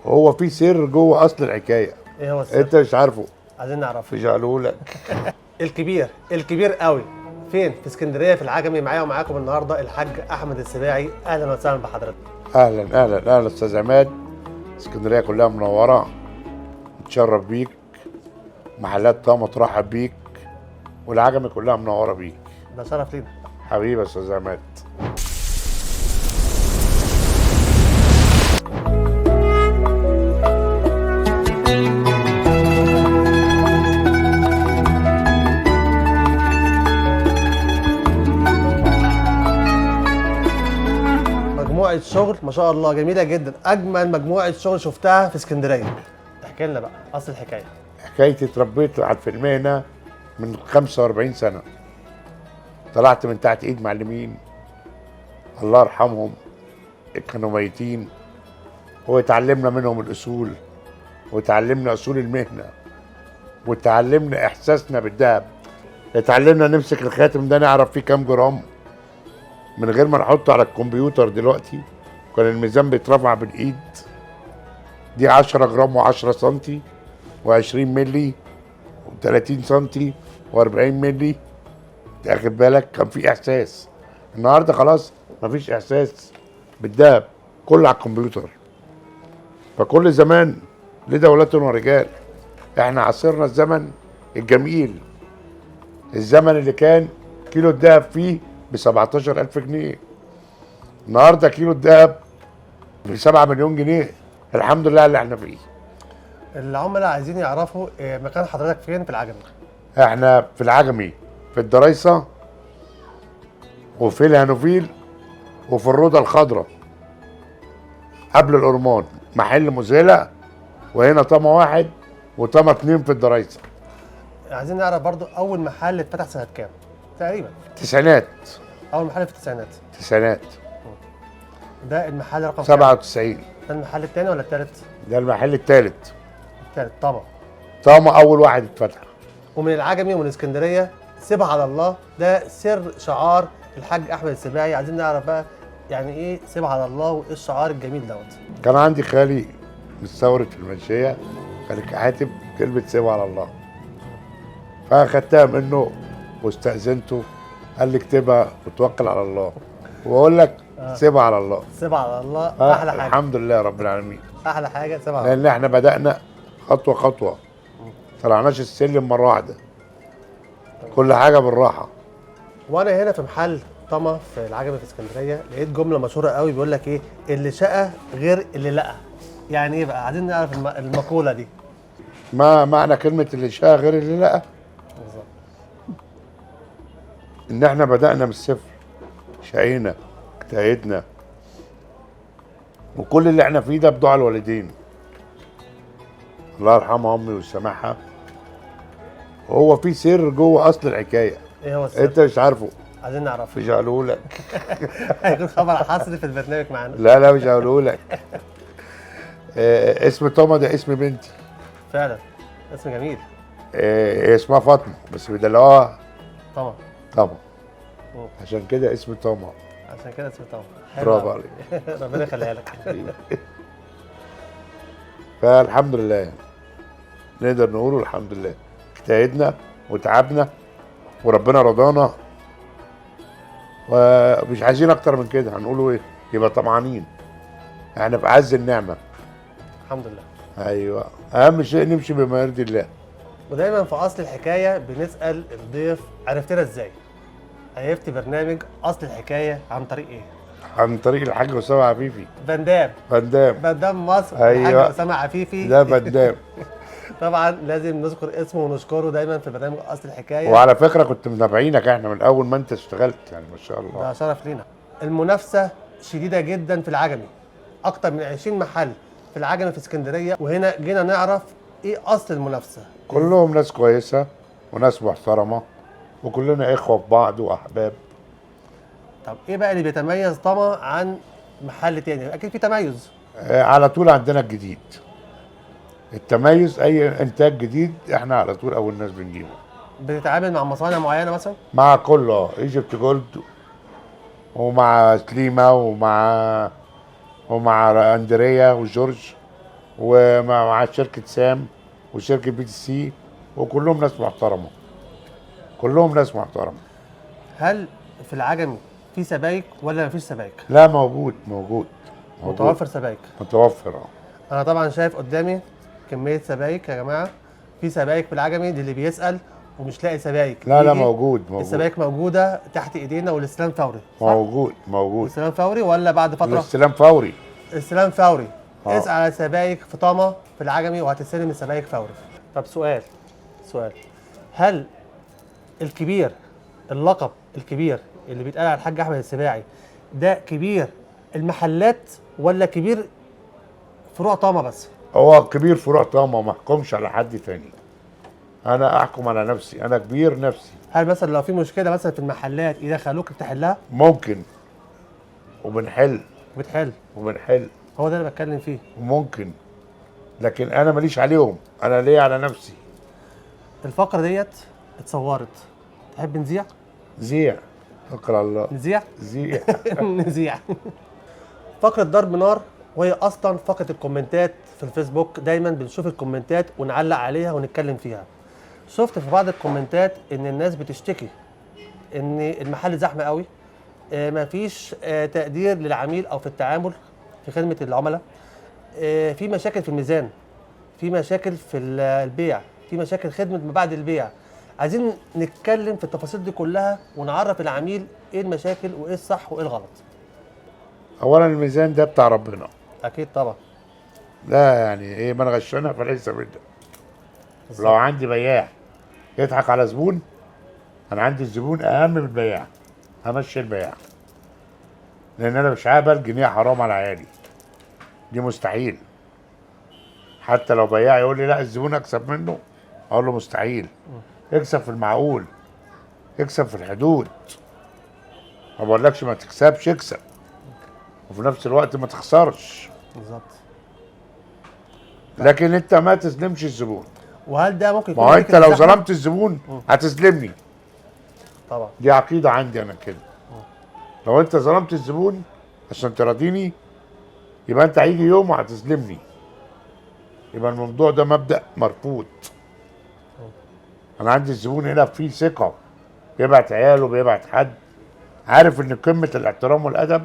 هو في سر جوه اصل الحكايه. ايه هو السر؟ انت مش عارفه. عايزين نعرفه. مش هقوله لك. الكبير قوي فين؟ في اسكندريه في العجمي. معايا ومعاكم النهارده الحاج احمد السباعي. اهلا وسهلا بحضرتك. اهلا اهلا اهلا استاذ عماد. اسكندريه كلها منوره، نتشرف بيك. محلات طامه ترحب بيك، والعجمي كلها منوره بيك. ده شرف لينا. حبيبي يا استاذ عماد. مجموعه شغل ما شاء الله جميله جدا، اجمل مجموعه شغل شفتها في اسكندريه. احكي لنا بقى اصل الحكايه. حكايتي اتربيت في المهنه من 45 سنه. طلعت من تحت ايد معلمين الله يرحمهم، كانوا ميتين، واتعلمنا منهم الاصول، وتعلمنا اصول المهنه، وتعلمنا احساسنا بالذهب. اتعلمنا نمسك الخاتم ده نعرف فيه كام جرام من غير ما نحطه على الكمبيوتر. دلوقتي كان الميزان بيترفع بالايد. دي 10 جرام و10 سنتي و20 ملي و30 سنتي و40 ملي. تاخد بالك؟ كان في احساس. النهارده خلاص مفيش احساس بالذهب، كله على الكمبيوتر. فكل زمان له دولة ورجال. احنا عاصرنا الزمن الجميل، الزمن اللي كان كيلو الذهب فيه ب 17,000 جنيه. النهارده كيلو الذهب ب 7 مليون جنيه. الحمد لله اللي احنا فيه. العملاء عايزين يعرفوا مكان حضرتك فين في العجمي. احنا في العجمي، في الدرايسة، وفي الهانوفيل، وفي الروضة الخضراء قبل الأرمان. محل مذهلة، وهنا طامة 1 وطامة 2 في الدرايسة. عايزين نعرف برضو اول محل اتفتح سنه كام تقريبا؟ تسعينات. اول محل في التسعينات. تسعينات. ده المحل رقم 97. ده المحل الثاني ولا الثالث؟ ده المحل الثالث. الثالث طبعا. طامة أول واحد اتفتح. ومن العجمي ومن اسكندريه سيبها على الله، ده سر شعار الحاج احمد السباعي. عايزين نعرف بقى يعني ايه سيبها على الله وايه الشعار الجميل دوت. كان عندي خالي مستورد في المنشية، خالي كاتب كلمة سيبها على الله، فأخدتها منه واستأذنته. قال لي اكتبها وتوكل على الله، وأقول لك سيبها على الله. سيبها على الله احلى حاجه. الحمد لله رب العالمين. احلى حاجه سيبها على الله. لأن احنا بدأنا خطوة خطوة، طلعناش السلم مرة واحدة، كل حاجة بالراحة. وانا هنا في محل طما في العجمي في اسكندريه لقيت جمله مشهوره قوي بيقول لك ايه؟ اللي شقى غير اللي لقى. يعني ايه بقى؟ عايزين نعرف المقوله دي. ما معنى كلمة اللي شاء غير اللي لقى؟ بالظبط. إن احنا بدأنا من الصفر، شقينا، اجتهدنا، وكل اللي احنا فيه ده بدعاء الوالدين الله يرحمها امي ويسامحها. هو في سر جوه اصل الحكايه. ايه هو السر؟ انت مش عارفه. عايزين نعرفه. مش هقوله لك. هيكون خبر حصري في البرنامج معانا. لا مش هقوله لك. اسم توما ده اسم بنتي. فعلا اسم جميل. هي اسمها فاطمه بس بيدلعوها طبعا. طبعا، عشان كده اسم توما. عشان كده اسمه طبعا. برافو عليك. ربنا يخليها لك. فالحمد لله نقدر نقوله الحمد لله. اجتهدنا وتعبنا وربنا رضانا، ومش عايزين اكتر من كده. هنقوله ايه؟ يبقى طمعانين. احنا في عز النعمه. الحمد لله. ايوه، اهم شيء نمشي بما يرضي الله. ودايما في اصل الحكايه بنسال الضيف عرفتنا ازاي؟ عرفت برنامج اصل الحكايه عن طريق ايه؟ عن طريق الحاج اسامه عفيفي. فندام. فندام. فندام مصر. أيوة. الحاج اسامه عفيفي. ده فندام. طبعا لازم نذكر اسمه ونشكره دايما في برنامج اصل الحكايه. وعلى فكره كنت متابعينك احنا من اول ما انت اشتغلت، يعني ما شاء الله. ده شرف لينا. المنافسه شديده جدا في العجمي، اكتر من 20 محل في العجمي في اسكندريه، وهنا جينا نعرف ايه اصل المنافسه. كلهم ناس كويسه وناس محترمه، وكلنا اخوه في بعض واحباب. طب ايه بقى اللي بيتميز طما عن محل تاني؟ اكيد في تميز. على طول عندنا الجديد. التميز اي انتاج جديد احنا على طول اول ناس بنجيبه. بتتعامل مع مصانع معينه مثلا؟ مع كله، ايجيبت جولد ومع سليمه ومع اندريا وجورج ومع شركه سام وشركه بي تي سي، وكلهم ناس محترمه، كلهم ناس محترمه. هل في العجمي في سبايك ولا مفيش سبايك؟ لا، موجود متوفر سبايك. متوفر انا طبعا شايف قدامي كميه سبايك يا جماعه. في سبايك في العجمي دي اللي بيسال ومش لاقي سبايك. لا يجي موجود السبايك موجوده تحت ايدينا والاستلام فوري. صح؟ موجود. الاستلام فوري ولا بعد فتره؟ الاستلام فوري. استلام فوري. اسال على سبايك في طامه في العجمي وهتستلم السبايك فوري. طب سؤال، هل الكبير، اللقب الكبير اللي بيتقال على الحاج احمد السباعي ده كبير المحلات ولا كبير فروع طامه بس؟ هو كبير فروع طامه، ما احكمش على حد تاني، انا احكم على نفسي، انا كبير نفسي. هل مثلا لو في مشكله مثلا في المحلات يدخلوك تحلها؟ ممكن، وبنحل. بتحل. هو ده اللي بتكلم فيه. وممكن، لكن انا ماليش عليهم، انا ليا على نفسي. الفقره ديت اتصورت، تحب نذيع؟ زيع، توكل على الله. نذيع؟ زيع. نذيع. فقره ضرب نار، وهي اصلا فقره الكومنتات في الفيسبوك. دايما بنشوف الكومنتات ونعلق عليها ونتكلم فيها. شفت في بعض الكومنتات ان الناس بتشتكي ان المحل زحمه قوي، مفيش تقدير للعميل او في التعامل في خدمه العملاء، في مشاكل في الميزان، في مشاكل في البيع، في مشاكل خدمه ما بعد البيع. عايزين نتكلم في التفاصيل دي كلها ونعرف العميل ايه المشاكل وايه الصح وايه الغلط. اولا الميزان ده بتاع ربنا. اكيد طبعا. لا يعني ايه، من غشنا فليس منا. لو عندي بياع يضحك على زبون، انا عندي الزبون اهم من البياع، همشي البياع، لان انا مش هقبل جنيه حرام على عيالي، دي مستحيل. حتى لو بياع يقول لي لا الزبون اكسب منه، اقول له مستحيل. اكسب في المعقول، اكسب في الحدود، ما بقولكش ما تكسبش، اكسب وفي نفس الوقت ما تخسرش. بالظبط. لكن انت ما تظلمش الزبون. وهل ده ممكن يكون ما هو انت لو ظلمت الزبون هتظلمني. طبعا. دي عقيده عندي انا كده. لو انت ظلمت الزبون عشان تراضيني، يبقى انت هيجي يوم وهتظلمني، يبقى الموضوع ده مبدأ مرفوض. انا عندي الزبون هنا فيه ثقه، بيبعت عياله، بيبعت حد عارف ان قمه الاحترام والادب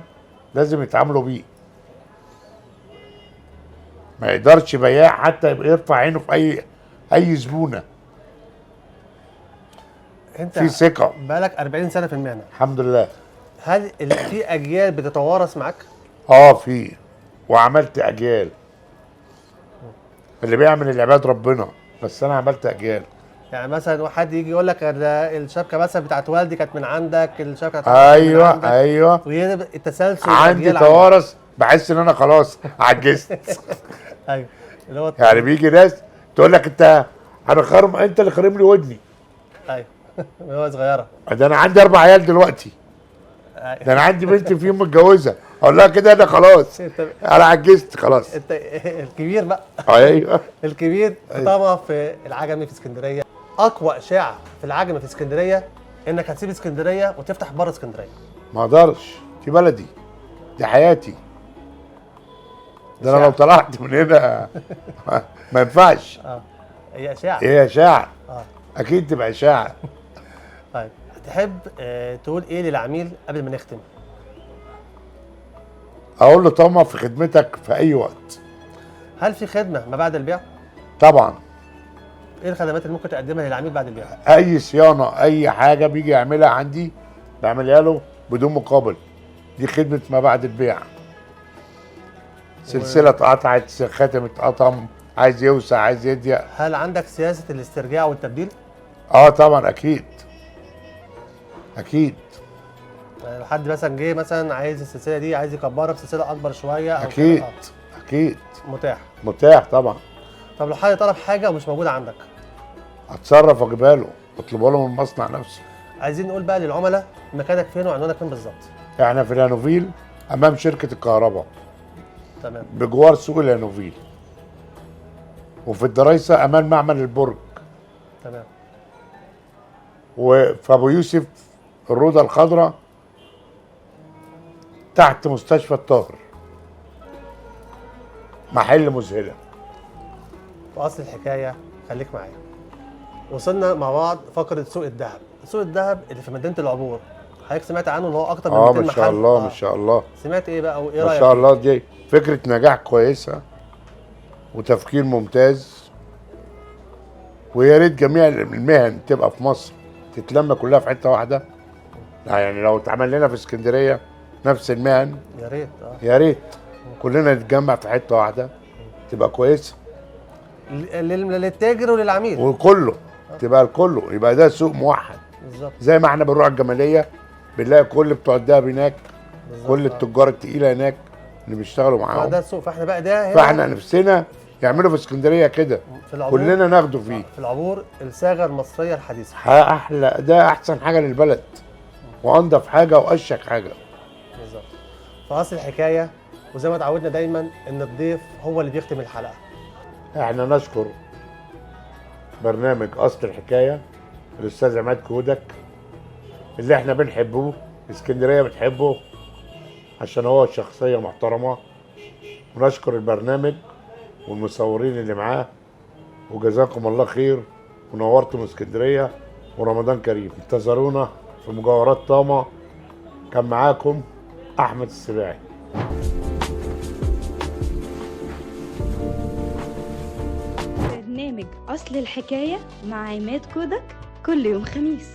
لازم يتعاملوا بيه. ما يقدرش بياع حتى يبقى يرفع عينه في اي زبونه. انت في ثقه. بقالك 40 سنه في المهنه. الحمد لله. هل في اجيال بتتوارث معاك؟ في، وعملت اجيال. اللي بيعمل العباد ربنا، بس انا عملت اجيال. يعني مثلا حد يجي يقول لك الشبكه مثلا بتاعت والدي كانت من عندك، الشبكه بتاعت ايوه من عندك. ايوه، التسلسل عندي توارث. بحس ان انا خلاص عجزت. ايوه، اللي هو يعني بيجي ناس تقول لك انت انت اللي خارم لي ودني. ايوه. وهو صغيره. ده انا عندي 4 عيال دلوقتي. ده انا عندي بنت فيهم متجوزه، اقول لها كده انا خلاص انا عجزت خلاص. انت الكبير بقى. ايوه. الكبير طبعا في العجمي في اسكندريه. اقوى اشاعه في العجمي في اسكندريه انك هتسيب اسكندريه وتفتح بره اسكندريه. ما اقدرش، دي بلدي، دي حياتي. ده انا لو طلعت من هنا ما ينفعش. هي اشاعه. هي اشاعه. اكيد تبقى اشاعه. طيب تحب تقول ايه للعميل قبل ما نختم؟ اقول له طمع في خدمتك في اي وقت. هل في خدمه ما بعد البيع؟ طبعا. ايه الخدمات اللي ممكن تقدمها للعميل بعد البيع؟ اي صيانه، اي حاجه بيجي يعملها عندي بعملها له بدون مقابل، دي خدمه ما بعد البيع. سلسله اتقطعت، خاتم اتقطم، عايز يوسع، عايز يضيق. هل عندك سياسه الاسترجاع والتبديل؟ طبعا اكيد. يعني لو حد مثلا جه مثلا عايز السلسله دي، عايز يكبرها بسلسله اكبر شويه او اكيد. اكيد متاح طبعا. طب لو حد طلب حاجه ومش موجوده عندك؟ اتصرف واجيبها له، اطلبها له من المصنع نفسه. عايزين نقول بقى للعملاء مكانك فين وعنوانك فين بالظبط. احنا في الهانوفيل امام شركه الكهرباء. تمام. بجوار سوق الهانوفيل. وفي الدرايسه امام معمل البرج. تمام. وفي ابو يوسف الروضه الخضراء تحت مستشفى الطاهر، محل مذهله. في اصل الحكايه. خليك معايا. وصلنا مع بعض فقره سوق الذهب. سوق الذهب اللي في مدينه العبور، حضرتك سمعت عنه ان هو اكتر من 200 محل؟ ما شاء الله ما شاء الله. سمعت ايه بقى وايه ما رايك شاء فيه؟ الله، دي فكره نجاح كويسه وتفكير ممتاز، ويا ريت جميع المهن تبقى في مصر تتلم كلها في حته واحده. يعني لو اتعمل لنا في اسكندريه نفس المهن، يا ريت. يا ريت كلنا نتجمع في حته واحده تبقى كويسه للتاجر وللعميل وكله، تبقى الكله، يبقى ده سوق موحد. بالظبط. زي ما احنا بنروح الجماليه بنلاقي كل بتوع الدهب هناك، بالظبط. كل التجار التقيله هناك اللي بيشتغلوا معاهم. ده السوق. فاحنا بقى ده هنا فاحنا نفسنا يعملوا في اسكندريه كده، في العبور كلنا ناخده فيه. في العبور الصاغه المصريه الحديثه. احلى، ده احسن حاجه للبلد وانضف حاجه واشيك حاجه. بالظبط. فاصل الحكايه، وزي ما اتعودنا دايما ان الضيف هو اللي بيختم الحلقه. احنا نشكر برنامج اصل الحكايه الاستاذ عماد كودك اللي احنا بنحبه، اسكندريه بتحبه عشان هو شخصيه محترمه. ونشكر البرنامج والمصورين اللي معاه، وجزاكم الله خير ونورتم اسكندريه، ورمضان كريم. انتظرونا في مجوهرات طامه. كان معاكم احمد السباعي. برنامج أصل الحكاية مع عماد كودك كل يوم خميس.